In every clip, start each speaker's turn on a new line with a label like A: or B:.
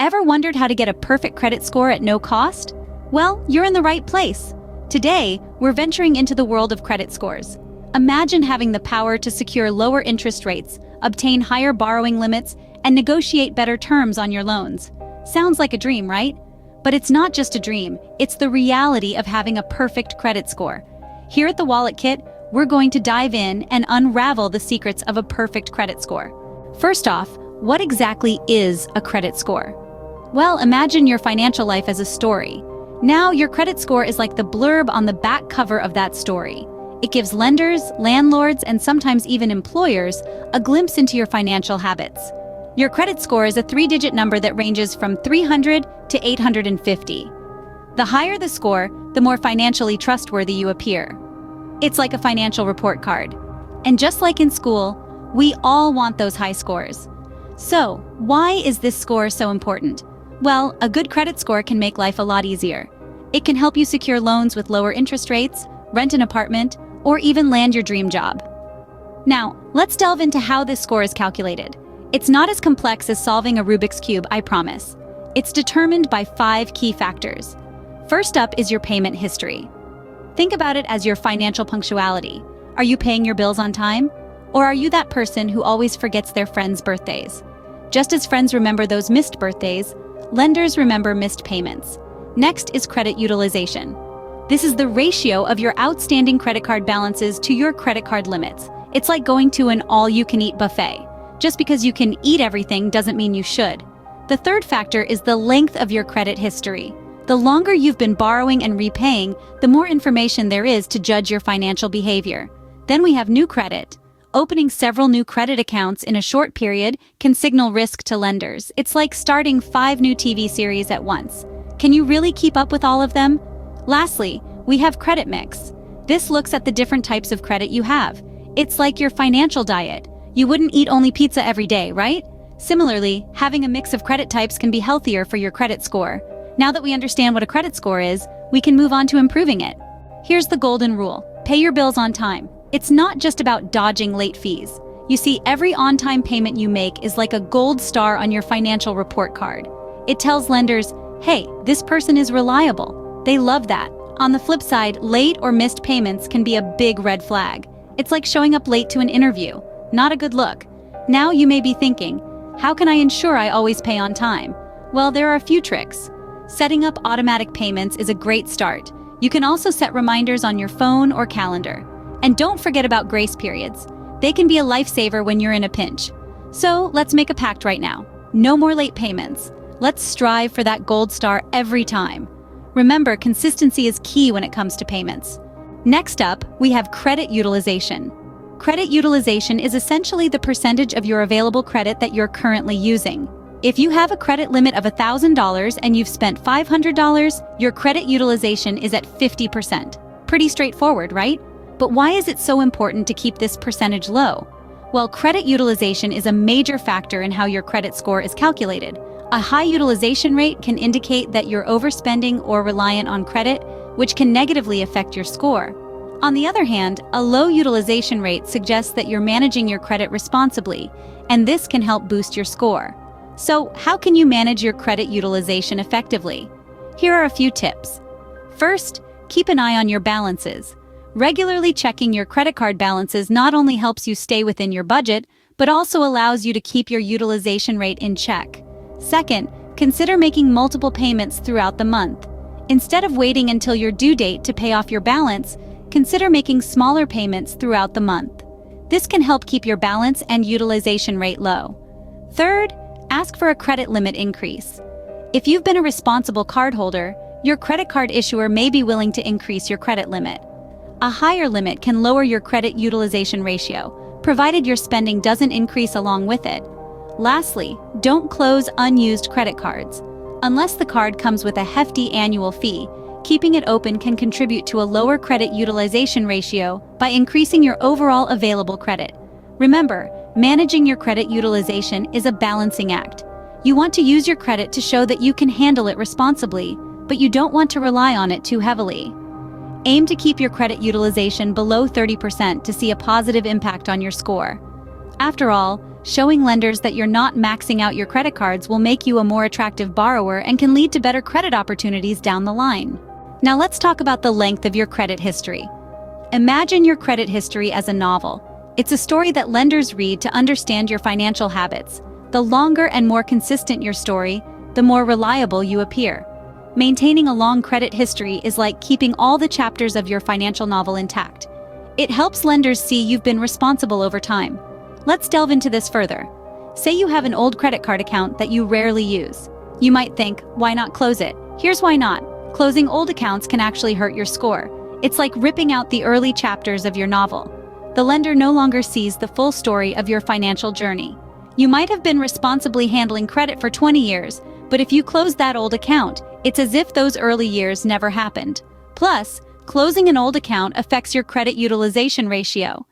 A: Ever wondered how to get a perfect credit score at no cost? Well, you're in the right place. Today, we're venturing into the world of credit scores. Imagine having the power to secure lower interest rates, obtain higher borrowing limits, and negotiate better terms on your loans. Sounds like a dream, right? But it's not just a dream, it's the reality of having a perfect credit score. Here at the Wallet Kit, we're going to dive in and unravel the secrets of a perfect credit score. First off, what exactly is a credit score? Well, imagine your financial life as a story. Now, your credit score is like the blurb on the back cover of that story. It gives lenders, landlords, and sometimes even employers a glimpse into your financial habits. Your credit score is a 3-digit number that ranges from 300 to 850. The higher the score, the more financially trustworthy you appear. It's like a financial report card. And just like in school, we all want those high scores. So, why is this score so important? Well, a good credit score can make life a lot easier. It can help you secure loans with lower interest rates, rent an apartment, or even land your dream job. Now, let's delve into how this score is calculated. It's not as complex as solving a Rubik's Cube, I promise. It's determined by 5 key factors. First up is your payment history. Think about it as your financial punctuality. Are you paying your bills on time? Or are you that person who always forgets their friends' birthdays? Just as friends remember those missed birthdays, lenders remember missed payments. Next is credit utilization. This is the ratio of your outstanding credit card balances to your credit card limits. It's like going to an all-you-can-eat buffet. Just because you can eat everything doesn't mean you should. The third factor is the length of your credit history. The longer you've been borrowing and repaying, the more information there is to judge your financial behavior. Then we have new credit. Opening several new credit accounts in a short period can signal risk to lenders. It's like starting 5 new TV series at once. Can you really keep up with all of them? Lastly, we have credit mix. This looks at the different types of credit you have. It's like your financial diet. You wouldn't eat only pizza every day, right? Similarly, having a mix of credit types can be healthier for your credit score. Now that we understand what a credit score is, we can move on to improving it. Here's the golden rule: pay your bills on time. It's not just about dodging late fees. You see, every on-time payment you make is like a gold star on your financial report card. It tells lenders, hey, this person is reliable. They love that. On the flip side, late or missed payments can be a big red flag. It's like showing up late to an interview. Not a good look. Now you may be thinking, how can I ensure I always pay on time? Well, there are a few tricks. Setting up automatic payments is a great start. You can also set reminders on your phone or calendar. And don't forget about grace periods. They can be a lifesaver when you're in a pinch. So let's make a pact right now. No more late payments. Let's strive for that gold star every time. Remember, consistency is key when it comes to payments. Next up, we have credit utilization. Credit utilization is essentially the percentage of your available credit that you're currently using. If you have a credit limit of $1,000 and you've spent $500, your credit utilization is at 50%. Pretty straightforward, right? But why is it so important to keep this percentage low? Well, credit utilization is a major factor in how your credit score is calculated. A high utilization rate can indicate that you're overspending or reliant on credit, which can negatively affect your score. On the other hand, a low utilization rate suggests that you're managing your credit responsibly, and this can help boost your score. So, how can you manage your credit utilization effectively? Here are a few tips. First, keep an eye on your balances. Regularly checking your credit card balances not only helps you stay within your budget, but also allows you to keep your utilization rate in check. Second, consider making multiple payments throughout the month. Instead of waiting until your due date to pay off your balance, consider making smaller payments throughout the month. This can help keep your balance and utilization rate low. Third, ask for a credit limit increase. If you've been a responsible cardholder, your credit card issuer may be willing to increase your credit limit. A higher limit can lower your credit utilization ratio, provided your spending doesn't increase along with it. Lastly, don't close unused credit cards. Unless the card comes with a hefty annual fee, keeping it open can contribute to a lower credit utilization ratio by increasing your overall available credit. Remember, managing your credit utilization is a balancing act. You want to use your credit to show that you can handle it responsibly, but you don't want to rely on it too heavily. Aim to keep your credit utilization below 30% to see a positive impact on your score. After all, Showing lenders that you're not maxing out your credit cards will make you a more attractive borrower and can lead to better credit opportunities down the line. Now let's talk about the length of your credit history. Imagine your credit history as a novel. It's a story that lenders read to understand your financial habits. The longer and more consistent your story, the more reliable you appear. Maintaining a long credit history is like keeping all the chapters of your financial novel intact. It helps lenders see you've been responsible over time. Let's delve into this further. Say you have an old credit card account that you rarely use. You might think, why not close it? Here's why not. Closing old accounts can actually hurt your score. It's like ripping out the early chapters of your novel. The lender no longer sees the full story of your financial journey. You might have been responsibly handling credit for 20 years, but if you close that old account, it's as if those early years never happened. Plus, closing an old account affects your credit utilization ratio.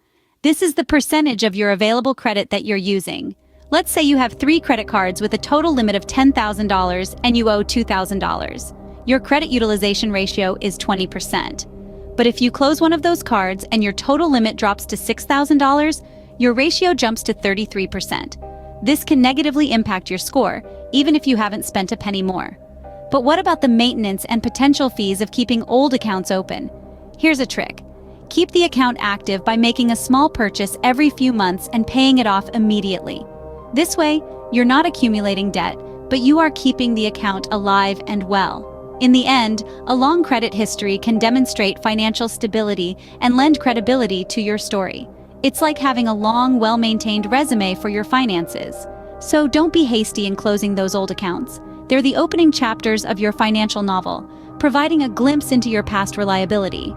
A: This is the percentage of your available credit that you're using. Let's say you have 3 credit cards with a total limit of $10,000 and you owe $2,000. Your credit utilization ratio is 20%. But if you close one of those cards and your total limit drops to $6,000, your ratio jumps to 33%. This can negatively impact your score, even if you haven't spent a penny more. But what about the maintenance and potential fees of keeping old accounts open? Here's a trick. Keep the account active by making a small purchase every few months and paying it off immediately. This way, you're not accumulating debt, but you are keeping the account alive and well. In the end, a long credit history can demonstrate financial stability and lend credibility to your story. It's like having a long, well-maintained resume for your finances. So don't be hasty in closing those old accounts. They're the opening chapters of your financial novel, providing a glimpse into your past reliability.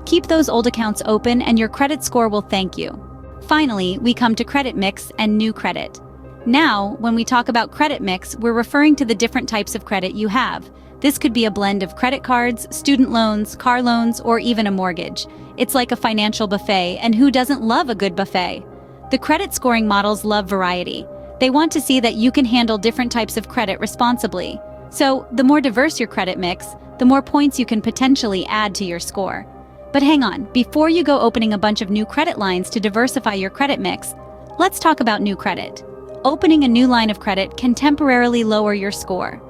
A: Keep those old accounts open and your credit score will thank you. Finally, we come to credit mix and new credit. Now, when we talk about credit mix, we're referring to the different types of credit you have. This could be a blend of credit cards, student loans, car loans, or even a mortgage. It's like a financial buffet, and who doesn't love a good buffet? The credit scoring models love variety. They want to see that you can handle different types of credit responsibly. So, the more diverse your credit mix, the more points you can potentially add to your score. But hang on, before you go opening a bunch of new credit lines to diversify your credit mix, let's talk about new credit. Opening a new line of credit can temporarily lower your score.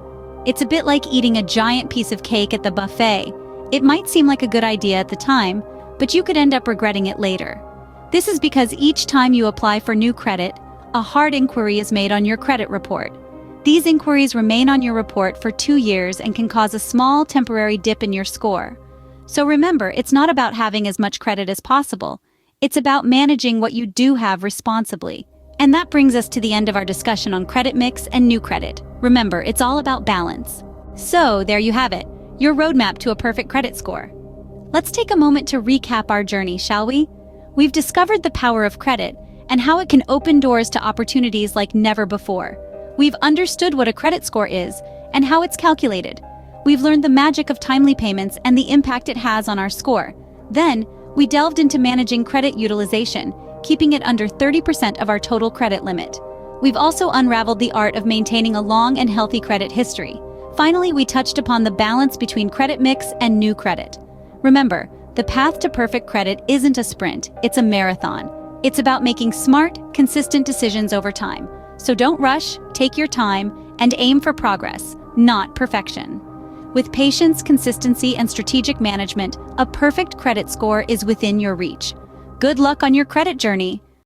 A: It's a bit like eating a giant piece of cake at the buffet. It might seem like a good idea at the time, but you could end up regretting it later. This is because each time you apply for new credit, a hard inquiry is made on your credit report. These inquiries remain on your report for 2 years and can cause a small temporary dip in your score. So remember, it's not about having as much credit as possible. It's about managing what you do have responsibly. And that brings us to the end of our discussion on credit mix and new credit. Remember, it's all about balance. So there you have it, your roadmap to a perfect credit score. Let's take a moment to recap our journey, shall we? We've discovered the power of credit and how it can open doors to opportunities like never before. We've understood what a credit score is and how it's calculated. We've learned the magic of timely payments and the impact it has on our score. Then, we delved into managing credit utilization, keeping it under 30% of our total credit limit. We've also unraveled the art of maintaining a long and healthy credit history. Finally, we touched upon the balance between credit mix and new credit. Remember, the path to perfect credit isn't a sprint, it's a marathon. It's about making smart, consistent decisions over time. So don't rush, take your time, and aim for progress, not perfection. With patience, consistency, and strategic management, a perfect credit score is within your reach. Good luck on your credit journey.